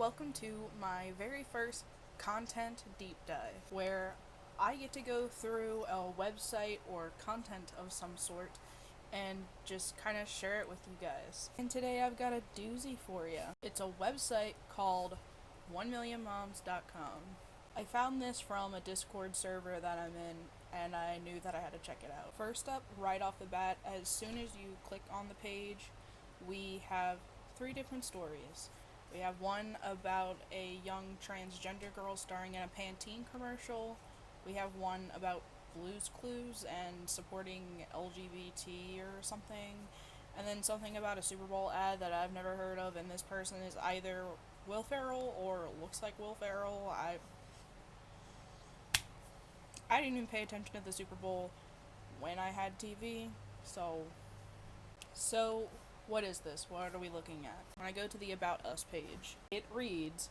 Welcome to my very first content deep dive, where I get to go through a website or content of some sort and just kind of share it with you guys. And today I've got a doozy for you. It's a website called 1millionmoms.com. I found this from a Discord server that I'm in, and I knew that I had to check it out. First up, right off the bat, as soon as you click on the page, we have three different stories. We have one about a young transgender girl starring in a Pantene commercial. We have one about Blue's Clues and supporting LGBT or something. And then something about a Super Bowl ad that I've never heard of, and this person is either Will Ferrell or looks like Will Ferrell. I didn't even pay attention to the Super Bowl when I had TV, so what is this? What are we looking at? When I go to the About Us page, it reads,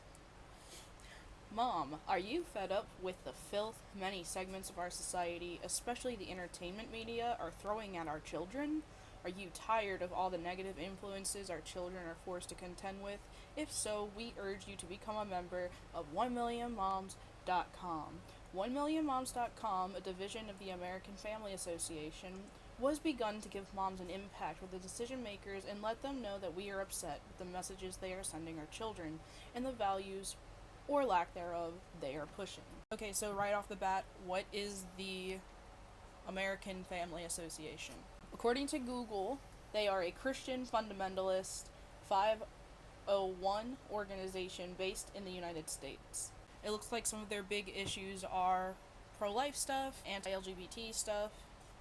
Mom, are you fed up with the filth many segments of our society, especially the entertainment media, are throwing at our children? Are you tired of all the negative influences our children are forced to contend with? If so, we urge you to become a member of 1millionmoms.com. 1millionmoms.com, a division of the American Family Association, was begun to give moms an impact with the decision makers and let them know that we are upset with the messages they are sending our children and the values or lack thereof they are pushing. Okay, so right off the bat, what is the American Family Association? According to Google, they are a Christian fundamentalist 501 organization based in the United States. It looks like some of their big issues are pro-life stuff, anti-LGBT stuff,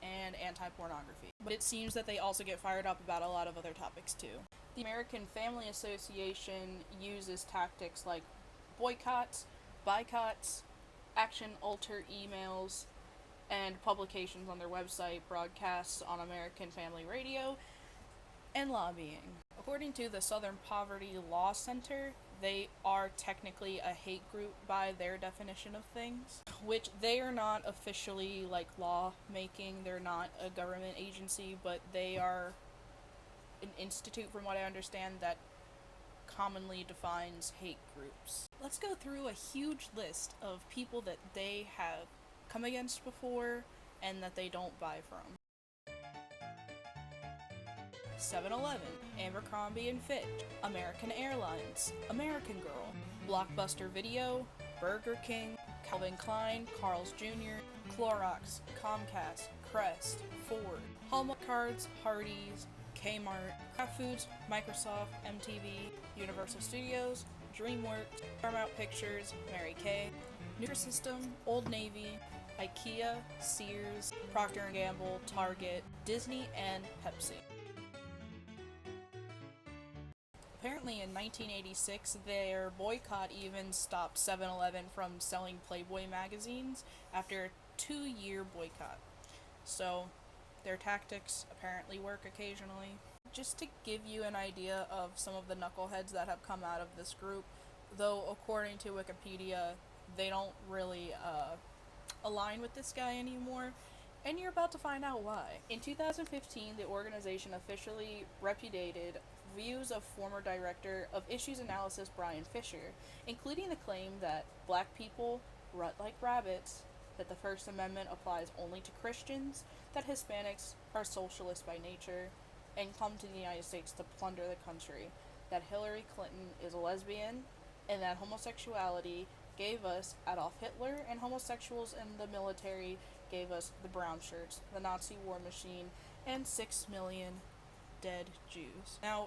and anti-pornography. But it seems that they also get fired up about a lot of other topics too. The American Family Association uses tactics like boycotts, boycotts, action alter emails, and publications on their website, broadcasts on American Family Radio, and lobbying. According to the Southern Poverty Law Center, they are technically a hate group by their definition of things, which they are not officially like law making. They're not a government agency, but they are an institute, from what I understand, that commonly defines hate groups. Let's go through a huge list of people that they have come against before and that they don't buy from. 7-Eleven, Abercrombie and Fitch, American Airlines, American Girl, Blockbuster Video, Burger King, Calvin Klein, Carl's Jr., Clorox, Comcast, Crest, Ford, Hallmark Cards, Hardee's, Kmart, Kraft Foods, Microsoft, MTV, Universal Studios, DreamWorks, Paramount Pictures, Mary Kay, Nutrisystem, Old Navy, IKEA, Sears, Procter & Gamble, Target, Disney, and Pepsi. Apparently in 1986, their boycott even stopped 7-Eleven from selling Playboy magazines after a 2-year boycott. So, their tactics apparently work occasionally. Just to give you an idea of some of the knuckleheads that have come out of this group, though according to Wikipedia, they don't really align with this guy anymore, and you're about to find out why. In 2015, the organization officially repudiated views of former director of issues analysis Brian Fisher, including the claim that black people rut like rabbits, that the First Amendment applies only to Christians, that Hispanics are socialist by nature, and come to the United States to plunder the country, that Hillary Clinton is a lesbian, and that homosexuality gave us Adolf Hitler, and homosexuals in the military gave us the brown shirts, the Nazi war machine, and 6 million dead Jews. Now,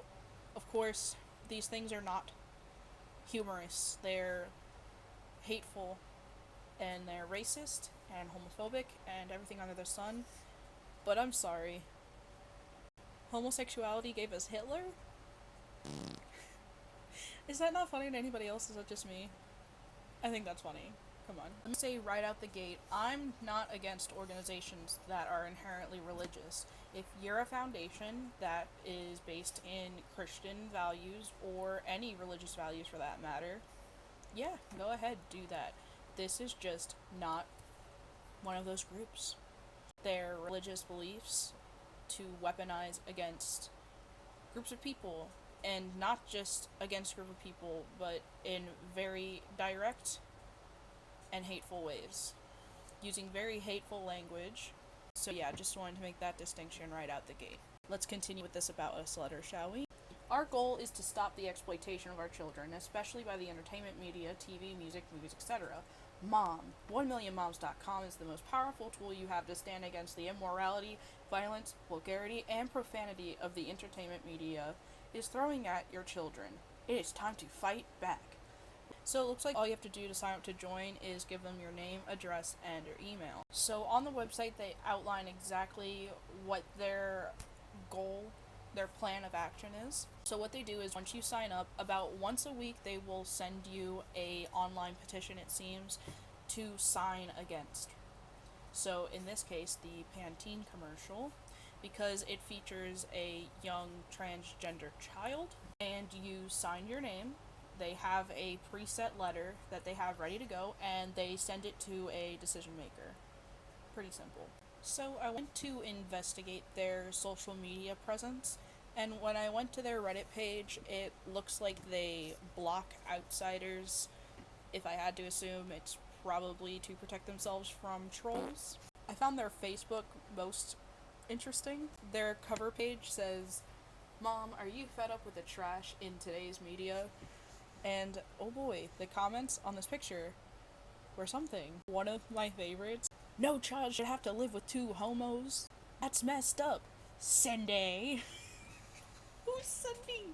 of course, these things are not humorous. They're hateful, and they're racist, and homophobic, and everything under the sun. But I'm sorry. Homosexuality gave us Hitler? Is that not funny to anybody else? Is that just me? I think that's funny. Come on. Let me say right out the gate, I'm not against organizations that are inherently religious. If you're a foundation that is based in Christian values, or any religious values for that matter, yeah, go ahead, do that. This is just not one of those groups. Their religious beliefs to weaponize against groups of people and not just against a group of people, but in very direct and hateful ways, using very hateful language. So yeah, just wanted to make that distinction right out the gate. Let's continue with this About Us letter, shall we? Our goal is to stop the exploitation of our children, especially by the entertainment media, TV, music, movies, etc. Mom. 1millionmoms.com is the most powerful tool you have to stand against the immorality, violence, vulgarity, and profanity of the entertainment media is throwing at your children. It is time to fight back. So it looks like all you have to do to sign up to join is give them your name, address, and your email. So on the website, they outline exactly what their goal, their plan of action is. So what they do is once you sign up, about once a week they will send you a online petition, it seems, to sign against. So in this case, the Pantene commercial, because it features a young transgender child, and you sign your name. They have a preset letter that they have ready to go, and they send it to a decision maker. Pretty simple. So I went to investigate their social media presence, and when I went to their Reddit page, it looks like they block outsiders. If I had to assume, it's probably to protect themselves from trolls. I found their Facebook most interesting. Their cover page says, "Mom, are you fed up with the trash in today's media?" And oh boy, the comments on this picture were something. One of my favorites: "No child should have to live with two homos. That's messed up. Cindy." Who's Cindy?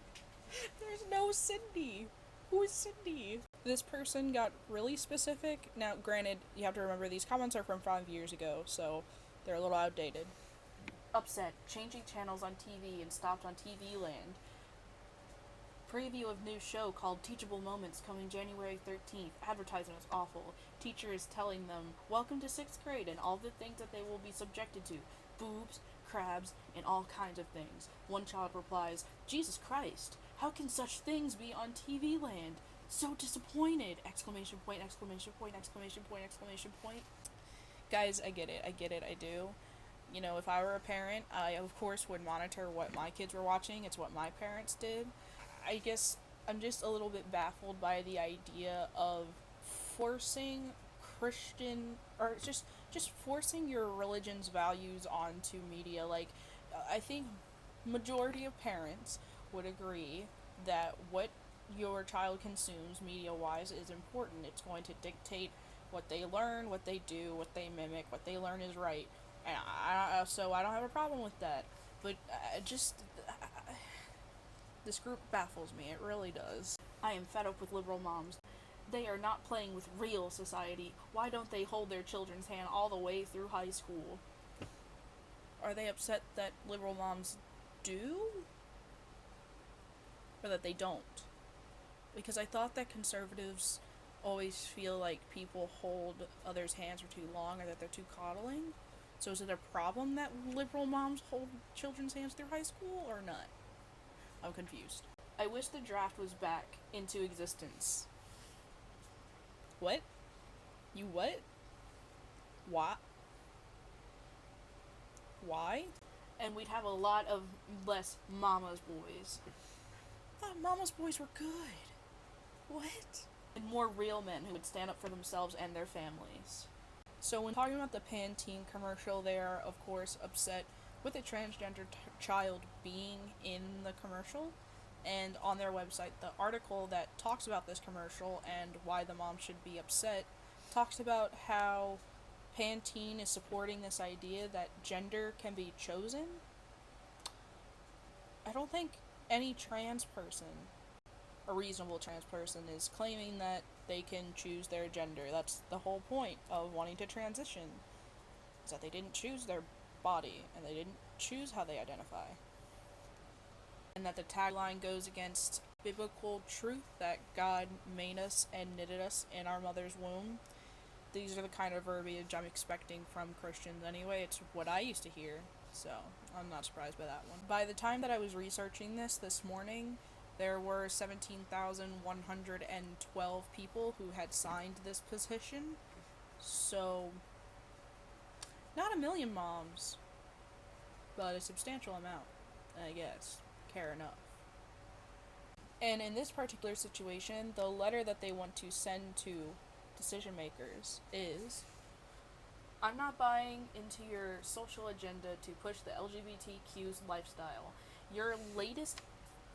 There's no Cindy. Who is Cindy? This person got really specific. Now, granted, you have to remember these comments are from 5 years ago, so they're a little outdated. "Upset. Changing channels on TV and stopped on TV Land. Preview of new show called Teachable Moments coming January 13th. Advertisement is awful. Teacher is telling them, welcome to 6th grade and all the things that they will be subjected to. Boobs, crabs, and all kinds of things." One child replies, "Jesus Christ, how can such things be on TV Land? So disappointed!" Exclamation point, exclamation point, exclamation point, exclamation point. Guys, I get it, I do. You know, if I were a parent, I of course would monitor what my kids were watching. It's what my parents did. I guess I'm just a little bit baffled by the idea of forcing Christian, or just forcing your religion's values onto media. Like, I think majority of parents would agree that what your child consumes media-wise is important. It's going to dictate what they learn, what they do, what they mimic, what they learn is right. And so I don't have a problem with that. But this group baffles me, it really does. "I am fed up with liberal moms. They are not playing with real society. Why don't they hold their children's hand all the way through high school?" Are they upset that liberal moms do? Or that they don't? Because I thought that conservatives always feel like people hold others' hands for too long, or that they're too coddling. So is it a problem that liberal moms hold children's hands through high school, or not? I'm confused. "I wish the draft was back into existence." What? You what? Why? Why? "And we'd have a lot of less mama's boys." I thought mama's boys were good. What? "And more real men who would stand up for themselves and their families." So when talking about the Pantene commercial, they are, of course, upset with a transgender child being in the commercial. And on their website, the article that talks about this commercial and why the mom should be upset talks about how Pantene is supporting this idea that gender can be chosen. I don't think any trans person, a reasonable trans person, is claiming that they can choose their gender. That's the whole point of wanting to transition, is that they didn't choose their body and they didn't choose how they identify. And that the tagline goes against biblical truth that God made us and knitted us in our mother's womb. These are the kind of verbiage I'm expecting from Christians anyway. It's what I used to hear, so I'm not surprised by that one. By the time that I was researching this morning, there were 17,112 people who had signed this petition. So, not a million moms, but a substantial amount, I guess, care enough. And in this particular situation, the letter that they want to send to decision makers is, I'm not buying into your social agenda to push the LGBTQ's lifestyle. Your latest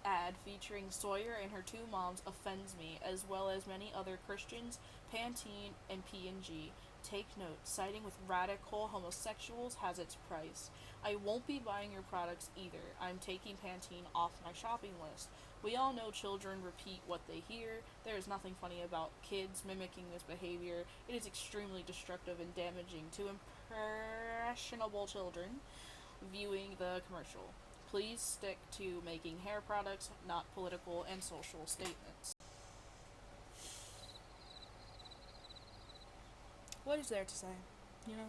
ad featuring Sawyer and her two moms offends me, as well as many other Christians, Pantene, and P&G. Take note, siding with radical homosexuals has its price. I won't be buying your products either. I'm taking Pantene off my shopping list. We all know children repeat what they hear. There is nothing funny about kids mimicking this behavior. It is extremely destructive and damaging to impressionable children viewing the commercial. Please stick to making hair products, not political and social statements. What is there to say? You know?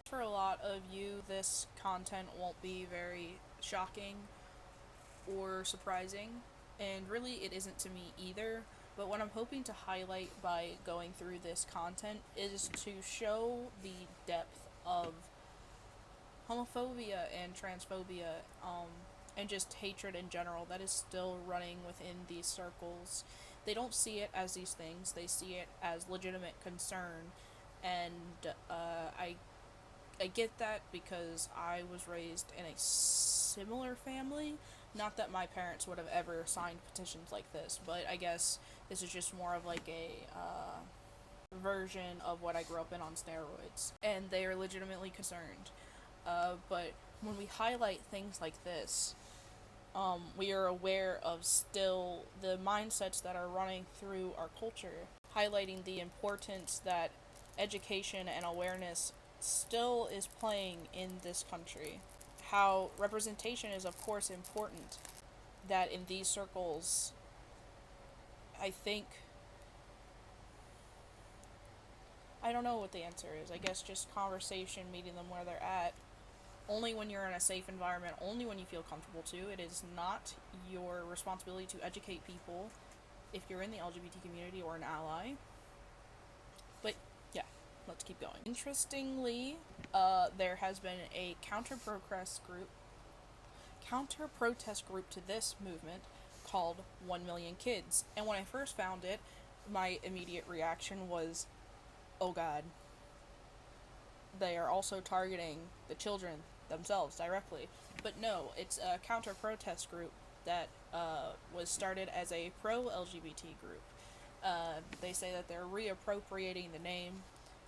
For a lot of you, this content won't be very shocking or surprising, and really it isn't to me either. But what I'm hoping to highlight by going through this content is to show the depth of homophobia and transphobia, and just hatred in general that is still running within these circles. They don't see it as these things, they see it as legitimate concern. And I get that because I was raised in a similar family. Not that my parents would have ever signed petitions like this, but I guess this is just more of like a version of what I grew up in on steroids. And they are legitimately concerned. But when we highlight things like this, we are aware of still the mindsets that are running through our culture, highlighting the importance that education and awareness still is playing in this country. How representation is, of course, important. That in these circles, I think, I don't know what the answer is. I guess just conversation, meeting them where they're at. Only when you're in a safe environment, only when you feel comfortable to. It is not your responsibility to educate people if you're in the LGBT community or an ally. But yeah, let's keep going. Interestingly, there has been a counter-protest group to this movement called 1 Million Kids. And when I first found it, my immediate reaction was, oh god, they are also targeting the children themselves directly. But no, it's a counter-protest group that was started as a pro-LGBT group. They say that they're reappropriating the name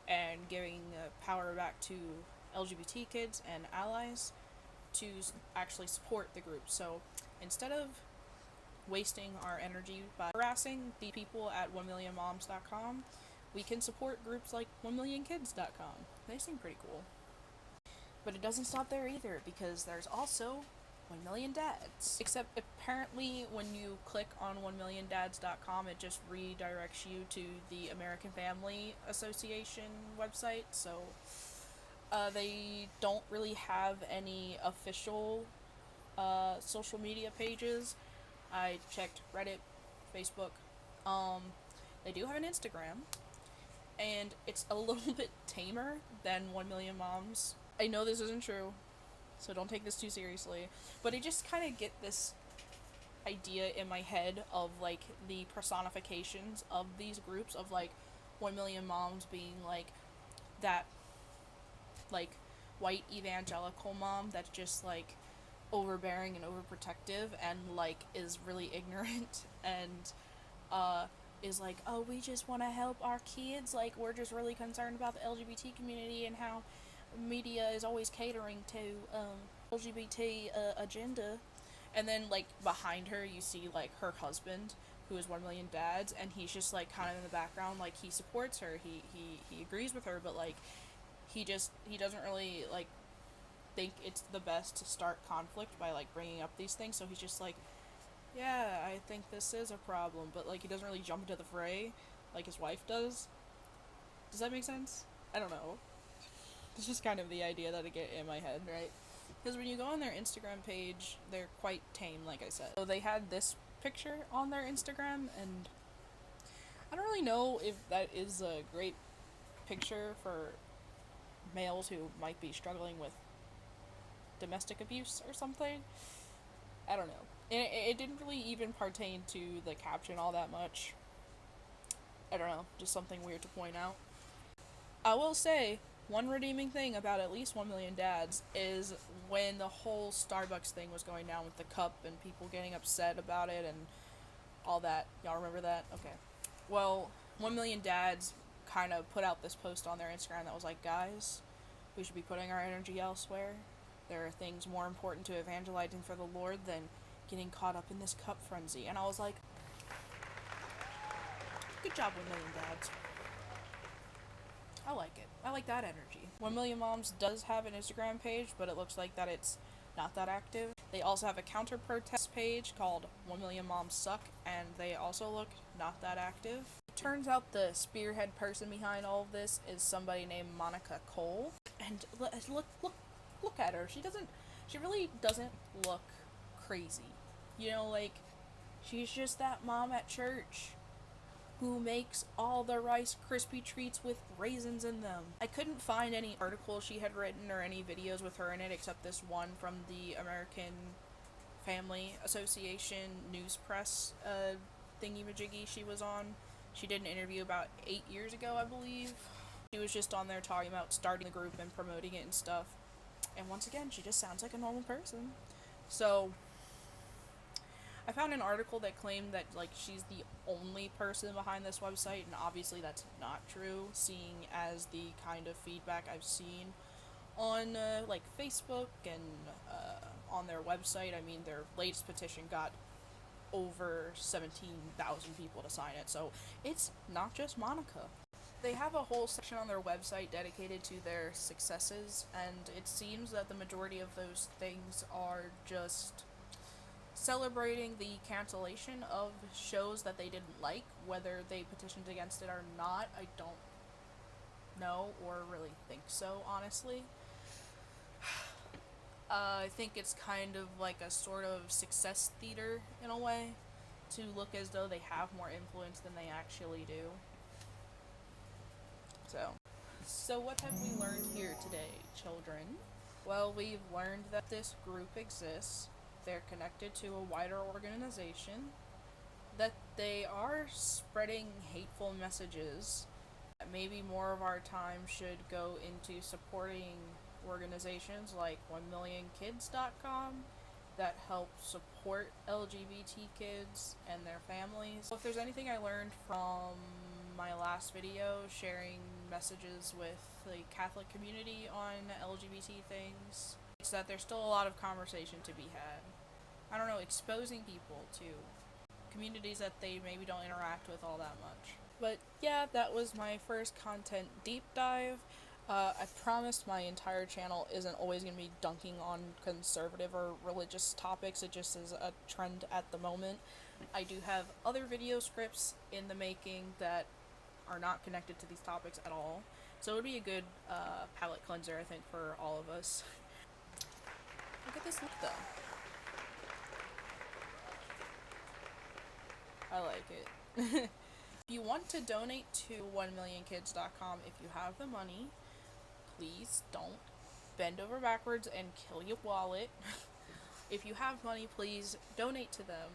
and giving power back to LGBT kids and allies to actually support the group. So instead of wasting our energy by harassing the people at 1millionmoms.com, we can support groups like 1millionkids.com. They seem pretty cool. But it doesn't stop there either, because there's also 1 Million Dads. Except apparently when you click on 1milliondads.com, it just redirects you to the American Family Association website, so they don't really have any official social media pages. I checked Reddit, Facebook. They do have an Instagram, and it's a little bit tamer than 1 Million Moms. I know this isn't true, so don't take this too seriously, but I just kind of get this idea in my head of like the personifications of these groups, of like 1 Million Moms being like that like white evangelical mom that's just like overbearing and overprotective and like is really ignorant and is like, oh, we just want to help our kids, like we're just really concerned about the LGBT community and how media is always catering to LGBT agenda. And then like behind her you see like her husband, who is 1 Million Dads, and he's just like kind of in the background, like he supports her, he agrees with her, but like he doesn't really like think it's the best to start conflict by like bringing up these things. So he's just like, yeah, I think this is a problem, but like he doesn't really jump into the fray like his wife does. Does that make sense? I don't know. It's just kind of the idea that I get in my head, right? Because when you go on their Instagram page, they're quite tame, like I said. So they had this picture on their Instagram, and I don't really know if that is a great picture for males who might be struggling with domestic abuse or something. I don't know. And it didn't really even pertain to the caption all that much. I don't know, just something weird to point out. I will say, one redeeming thing about at least 1 Million Dads is when the whole Starbucks thing was going down with the cup and people getting upset about it and all that. Y'all remember that? Okay. Well, 1 Million Dads kind of put out this post on their Instagram that was like, guys, we should be putting our energy elsewhere. There are things more important to evangelizing for the Lord than getting caught up in this cup frenzy. And I was like, good job, 1 Million Dads. I like it. I like that energy. 1 Million Moms does have an Instagram page, but it looks like that it's not that active. They also have a counter protest page called 1 Million Moms Suck, and they also look not that active. It turns out the spearhead person behind all of this is somebody named Monica Cole. And look at her. She really doesn't look crazy. You know, like, she's just that mom at church who makes all the Rice Krispie treats with raisins in them. I couldn't find any articles she had written or any videos with her in it except this one from the American Family Association news press thingy-majiggy she was on. She did an interview about 8 years ago, I believe. She was just on there talking about starting the group and promoting it and stuff. And once again, she just sounds like a normal person. So, I found an article that claimed that like she's the only person behind this website, and obviously that's not true, seeing as the kind of feedback I've seen on like Facebook and on their website. I mean, their latest petition got over 17,000 people to sign it, so it's not just Monica. They have a whole section on their website dedicated to their successes, and it seems that the majority of those things are just celebrating the cancellation of shows that they didn't like. Whether they petitioned against it or not, I don't know or really think so, honestly. I think it's kind of like a sort of success theater in a way, to look as though they have more influence than they actually do. So what have we learned here today, children? Well, we've learned that this group exists, they're connected to a wider organization, that they are spreading hateful messages, that maybe more of our time should go into supporting organizations like 1millionkids.com that help support LGBT kids and their families. So if there's anything I learned from my last video sharing messages with the Catholic community on LGBT things, it's that there's still a lot of conversation to be had. I don't know, exposing people to communities that they maybe don't interact with all that much. But yeah, that was my first content deep dive. I promised my entire channel isn't always going to be dunking on conservative or religious topics, it just is a trend at the moment. I do have other video scripts in the making that are not connected to these topics at all, so it would be a good palate cleanser, I think, for all of us. Look at this look, though. I like it. If you want to donate to 1millionkids.com, if you have the money, please don't bend over backwards and kill your wallet. If you have money, please donate to them.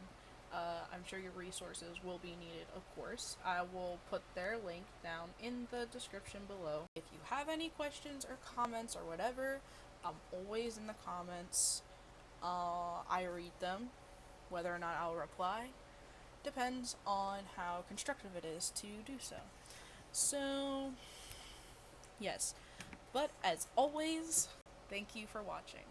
I'm sure your resources will be needed, of course. I will put their link down in the description below. If you have any questions or comments or whatever, I'm always in the comments. I read them. Whether or not I'll reply depends on how constructive it is to do so. So, yes. But as always, thank you for watching.